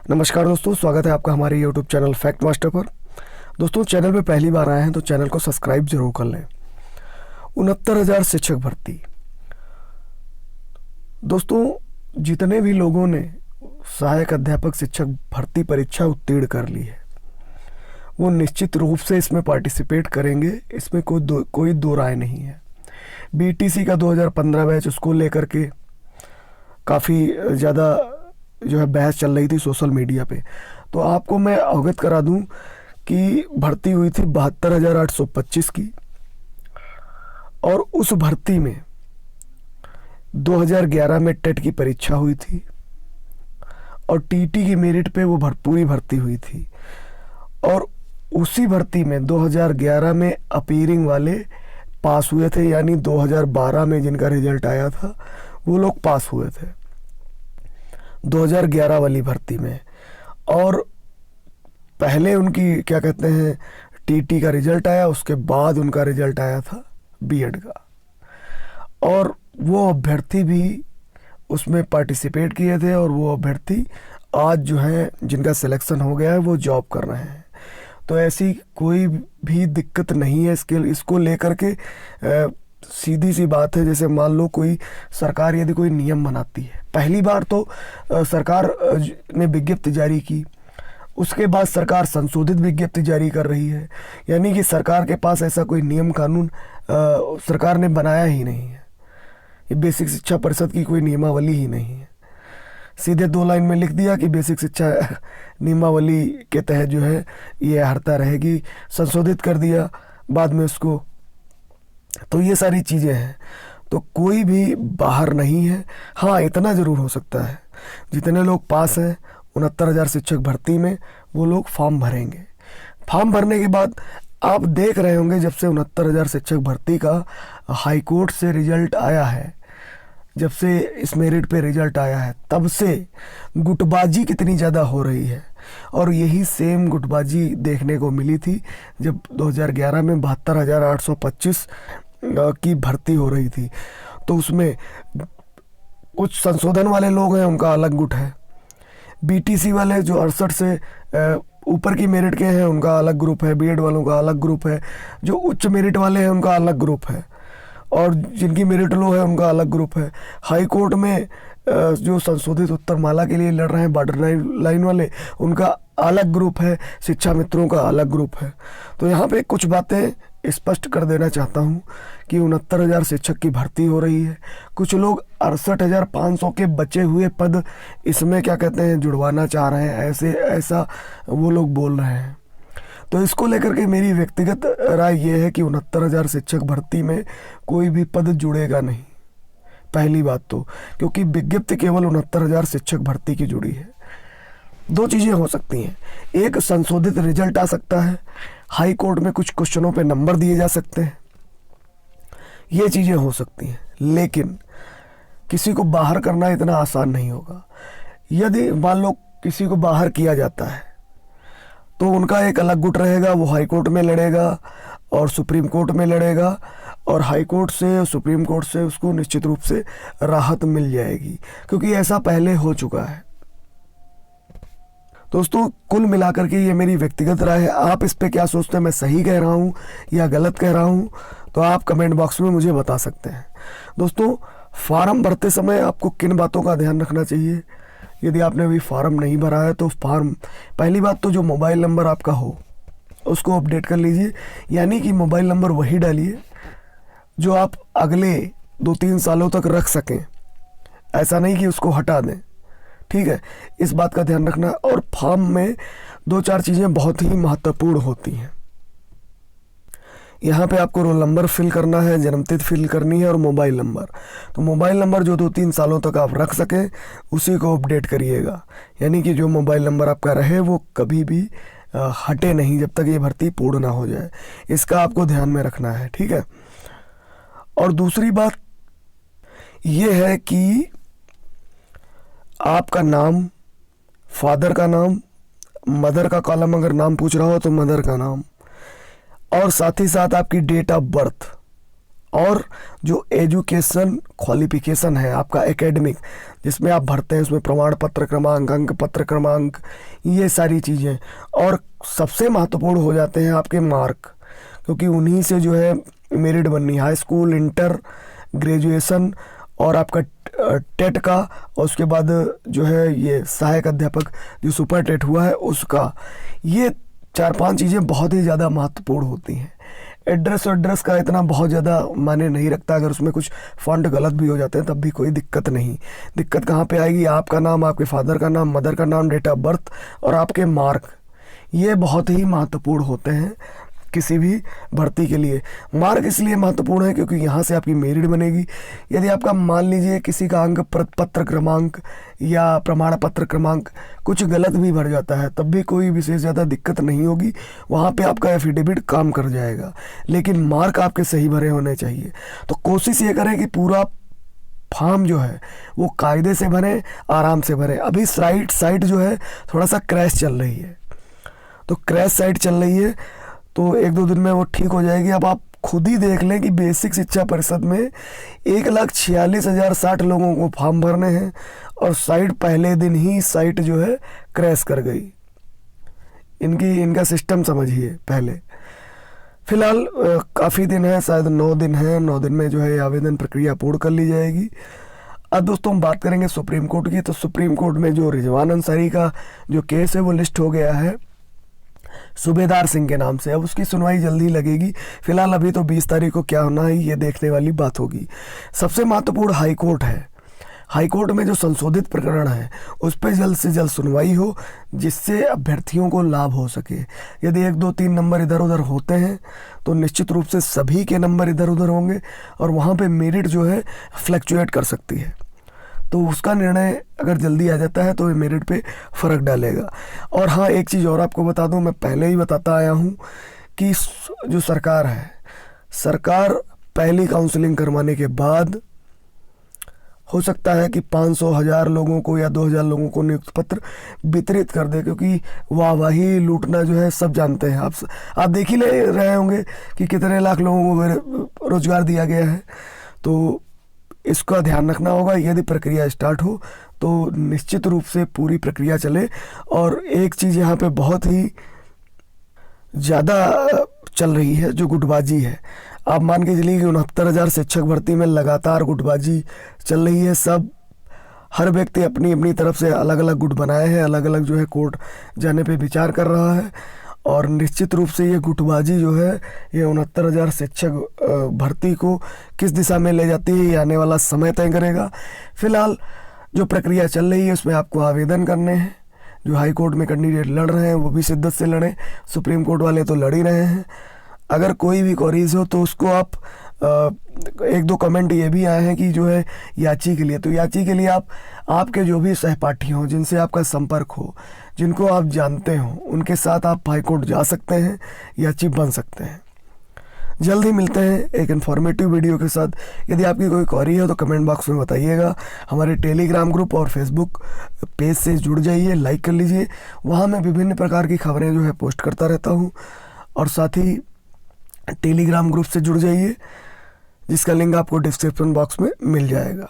नमस्कार दोस्तों, स्वागत है आपका हमारे YouTube चैनल फैक्ट मास्टर पर। दोस्तों, चैनल पे पहली बार आए हैं तो चैनल को सब्सक्राइब जरूर कर लें। 69,000 शिक्षक भर्ती। दोस्तों, जितने भी लोगों ने सहायक अध्यापक शिक्षक भर्ती परीक्षा उत्तीर्ण कर ली है वो निश्चित रूप से इसमें पार्टिसिपेट करेंगे, इसमें कोई दो राय नहीं है। बीटीसी का 2015 बैच, उसको लेकर के काफ़ी ज़्यादा जो है बहस चल रही थी सोशल मीडिया पे। तो आपको मैं अवगत करा दूं कि भर्ती हुई थी 72,825 की, और उस भर्ती में 2011 में टेट की परीक्षा हुई थी और टीटी की मेरिट पे वो पूरी भर्ती हुई थी। और उसी भर्ती में 2011 में अपीयरिंग वाले पास हुए थे, यानी 2012 में जिनका रिजल्ट आया था वो लोग पास हुए थे 2011 वाली भर्ती में। और पहले उनकी क्या कहते हैं टीटी का रिजल्ट आया, उसके बाद उनका रिजल्ट आया था बीएड का, और वो अभ्यर्थी भी उसमें पार्टिसिपेट किए थे। और वो अभ्यर्थी आज जो है जिनका सिलेक्शन हो गया है वो जॉब कर रहे हैं। तो ऐसी कोई भी दिक्कत नहीं है इसको लेकर के। सीधी सी बात है, जैसे मान लो कोई सरकार यदि कोई नियम बनाती है, पहली बार तो सरकार ने विज्ञप्ति जारी की, उसके बाद सरकार संशोधित विज्ञप्ति जारी कर रही है, यानी कि सरकार के पास ऐसा कोई नियम कानून सरकार ने बनाया ही नहीं है। ये बेसिक शिक्षा परिषद की कोई नियमावली ही नहीं है। सीधे 2 लाइन में लिख दिया कि बेसिक शिक्षा नियमावली के तहत जो है ये अर्हता रहेगी, संशोधित कर दिया बाद में उसको। तो ये सारी चीज़ें हैं, तो कोई भी बाहर नहीं है। हाँ, इतना ज़रूर हो सकता है जितने लोग पास हैं 69,000 शिक्षक भर्ती में, वो लोग फॉर्म भरेंगे। फॉर्म भरने के बाद आप देख रहे होंगे, जब से 69,000 शिक्षक भर्ती का हाई कोर्ट से रिजल्ट आया है, जब से इस मेरिट पे रिजल्ट आया है, तब से गुटबाजी कितनी ज़्यादा हो रही है। और यही सेम गुटबाजी देखने को मिली थी जब 2011 में 72,825 की भर्ती हो रही थी। तो उसमें कुछ संशोधन वाले लोग हैं, उनका अलग गुट है। बीटीसी वाले जो 68 से ऊपर की मेरिट के हैं उनका अलग ग्रुप है, बीएड वालों का अलग ग्रुप है, जो उच्च मेरिट वाले हैं उनका अलग ग्रुप है, और जिनकी मेरिट लो है उनका अलग ग्रुप है। हाई कोर्ट में जो संशोधित उत्तर माला के लिए लड़ रहे हैं बॉर्डर लाइन वाले, उनका अलग ग्रुप है, शिक्षा मित्रों का अलग ग्रुप है। तो यहाँ पे कुछ बातें स्पष्ट कर देना चाहता हूँ कि 69,000 शिक्षक की भर्ती हो रही है। कुछ लोग 68,500 के बचे हुए पद इसमें क्या कहते हैं जुड़वाना चाह रहे हैं, ऐसा वो लोग बोल रहे हैं। तो इसको लेकर के मेरी व्यक्तिगत राय ये है कि 69,000 शिक्षक भर्ती में कोई भी पद जुड़ेगा नहीं, पहली बात तो, क्योंकि विज्ञप्ति केवल 69,000 शिक्षक भर्ती की जुड़ी है। 2 चीज़ें हो सकती हैं, एक संशोधित रिजल्ट आ सकता है, हाई कोर्ट में कुछ क्वेश्चनों पे नंबर दिए जा सकते हैं, ये चीज़ें हो सकती हैं। लेकिन किसी को बाहर करना इतना आसान नहीं होगा। यदि मान लो किसी को बाहर किया जाता है तो उनका एक अलग गुट रहेगा, वो हाई कोर्ट में लड़ेगा और सुप्रीम कोर्ट में लड़ेगा, और हाई कोर्ट से और सुप्रीम कोर्ट से उसको निश्चित रूप से राहत मिल जाएगी, क्योंकि ऐसा पहले हो चुका है। दोस्तों, कुल मिलाकर के ये मेरी व्यक्तिगत राय है। आप इस पे क्या सोचते हैं, मैं सही कह रहा हूँ या गलत कह रहा हूँ, तो आप कमेंट बॉक्स में मुझे बता सकते हैं। दोस्तों, फॉर्म भरते समय आपको किन बातों का ध्यान रखना चाहिए? यदि आपने अभी फॉर्म नहीं भरा है तो पहली बात तो जो मोबाइल नंबर आपका हो उसको अपडेट कर लीजिए, यानी कि मोबाइल नंबर वही डालिए जो आप अगले 2-3 सालों तक रख सकें, ऐसा नहीं कि उसको हटा दें, ठीक है? इस बात का ध्यान रखना। और फॉर्म में 2-4 चीज़ें बहुत ही महत्वपूर्ण होती हैं। यहाँ पे आपको रोल नंबर फिल करना है, जन्मतिथि फिल करनी है और मोबाइल नंबर। तो मोबाइल नंबर जो 2-3 सालों तक आप रख सकें उसी को अपडेट करिएगा, यानी कि जो मोबाइल नंबर आपका रहे वो कभी भी हटे नहीं जब तक ये भर्ती पूर्ण ना हो जाए। इसका आपको ध्यान में रखना है, ठीक है? और दूसरी बात ये है कि आपका नाम, फादर का नाम, मदर का कॉलम अगर नाम पूछ रहा हो तो मदर का नाम, और साथ ही साथ आपकी डेट ऑफ बर्थ और जो एजुकेशन क्वालिफिकेशन है आपका एकेडमिक, जिसमें आप भरते हैं, उसमें प्रमाण पत्र क्रमांक, अंक पत्र क्रमांक, ये सारी चीज़ें। और सबसे महत्वपूर्ण हो जाते हैं आपके मार्क, क्योंकि उन्हीं से जो है मेरिट बननी, हाई स्कूल, इंटर, ग्रेजुएशन और आपका टेट का, और उसके बाद जो है ये सहायक अध्यापक जो सुपर टेट हुआ है उसका। ये 4-5 चीज़ें बहुत ही ज़्यादा महत्वपूर्ण होती हैं। एड्रेस का इतना बहुत ज़्यादा मायने नहीं रखता, अगर उसमें कुछ फॉन्ट गलत भी हो जाते हैं तब भी कोई दिक्कत नहीं। दिक्कत कहाँ पे आएगी, आपका नाम, आपके फादर का नाम, मदर का नाम, डेट ऑफ बर्थ और आपके मार्क, ये बहुत ही महत्वपूर्ण होते हैं किसी भी भर्ती के लिए। मार्क इसलिए महत्वपूर्ण है क्योंकि यहाँ से आपकी मेरिट बनेगी। यदि आपका मान लीजिए किसी का अंक पत्र क्रमांक या प्रमाण पत्र क्रमांक कुछ गलत भी भर जाता है, तब भी कोई विशेष ज़्यादा दिक्कत नहीं होगी, वहाँ पे आपका एफिडेविट काम कर जाएगा। लेकिन मार्क आपके सही भरे होने चाहिए। तो कोशिश ये करें कि पूरा फॉर्म जो है वो कायदे से भरें, आराम से भरें। अभी साइट जो है थोड़ा सा क्रैश चल रही है, तो क्रैश साइट चल रही है, तो 1-2 दिन में वो ठीक हो जाएगी। अब आप खुद ही देख लें कि बेसिक शिक्षा परिषद में 1,46,060 लोगों को फॉर्म भरने हैं और साइट पहले दिन ही साइट जो है क्रैश कर गई। इनका सिस्टम समझिए पहले। फिलहाल काफ़ी दिन है, शायद 9 दिन है, 9 दिन में जो है आवेदन प्रक्रिया पूर्ण कर ली जाएगी। अब दोस्तों हम बात करेंगे सुप्रीम कोर्ट की। तो सुप्रीम कोर्ट में जो रिजवान अंसारी का जो केस है वो लिस्ट हो गया है सूबेदार सिंह के नाम से। अब उसकी सुनवाई जल्दी लगेगी। फिलहाल अभी तो 20 तारीख को क्या होना है ये देखने वाली बात होगी। सबसे महत्वपूर्ण हाई कोर्ट है। हाई कोर्ट में जो संशोधित प्रकरण है उस पर जल्द से जल्द सुनवाई हो, जिससे अभ्यर्थियों को लाभ हो सके। यदि 1, 2, 3 नंबर इधर उधर होते हैं तो निश्चित रूप से सभी के नंबर इधर उधर होंगे और वहाँ पे मेरिट जो है फ्लक्चुएट कर सकती है। तो उसका निर्णय अगर जल्दी आ जाता है तो ये मेरिट पे फ़र्क डालेगा। और हाँ, एक चीज़ और आपको बता दूं, मैं पहले ही बताता आया हूँ कि जो सरकार है, सरकार पहली काउंसलिंग करवाने के बाद हो सकता है कि 500, 1000 लोगों को या 2000 लोगों को नियुक्ति पत्र वितरित कर दे, क्योंकि वाहवाही लूटना जो है सब जानते हैं। आप देख ही ले रहे होंगे कि कितने लाख लोगों को रोजगार दिया गया है। तो इसका ध्यान रखना होगा। यदि प्रक्रिया स्टार्ट हो तो निश्चित रूप से पूरी प्रक्रिया चले। और एक चीज़ यहाँ पे बहुत ही ज़्यादा चल रही है, जो गुटबाजी है। आप मान के चलिए कि 69,000 शिक्षक भर्ती में लगातार गुटबाजी चल रही है। सब हर व्यक्ति अपनी अपनी तरफ से अलग अलग गुट बनाए हैं, अलग अलग जो है कोर्ट जाने पे विचार कर रहा है। और निश्चित रूप से ये गुटबाजी जो है, ये 69,000 शिक्षक भर्ती को किस दिशा में ले जाती है ये आने वाला समय तय करेगा। फिलहाल जो प्रक्रिया चल रही है उसमें आपको आवेदन करने हैं। जो हाई कोर्ट में कैंडिडेट लड़ रहे हैं वो भी शिद्दत से लड़ें, सुप्रीम कोर्ट वाले तो लड़ ही रहे हैं। अगर कोई भी क्वेरीज हो तो उसको आप 1-2 कमेंट ये भी आए हैं कि जो है याची के लिए, तो याची के लिए आप आपके जो भी सहपाठी हों, जिनसे आपका संपर्क हो, जिनको आप जानते हो, उनके साथ आप हाई कोर्ट जा सकते हैं, याची बन सकते हैं। जल्द ही मिलते हैं एक इन्फॉर्मेटिव वीडियो के साथ। यदि आपकी कोई क्वेरी है तो कमेंट बॉक्स में बताइएगा। हमारे टेलीग्राम ग्रुप और फेसबुक पेज से जुड़ जाइए, लाइक कर लीजिए। वहाँ मैं विभिन्न प्रकार की खबरें जो है पोस्ट करता रहता हूँ। और साथ ही टेलीग्राम ग्रुप से जुड़ जाइए, जिसका लिंक आपको डिस्क्रिप्शन बॉक्स में मिल जाएगा।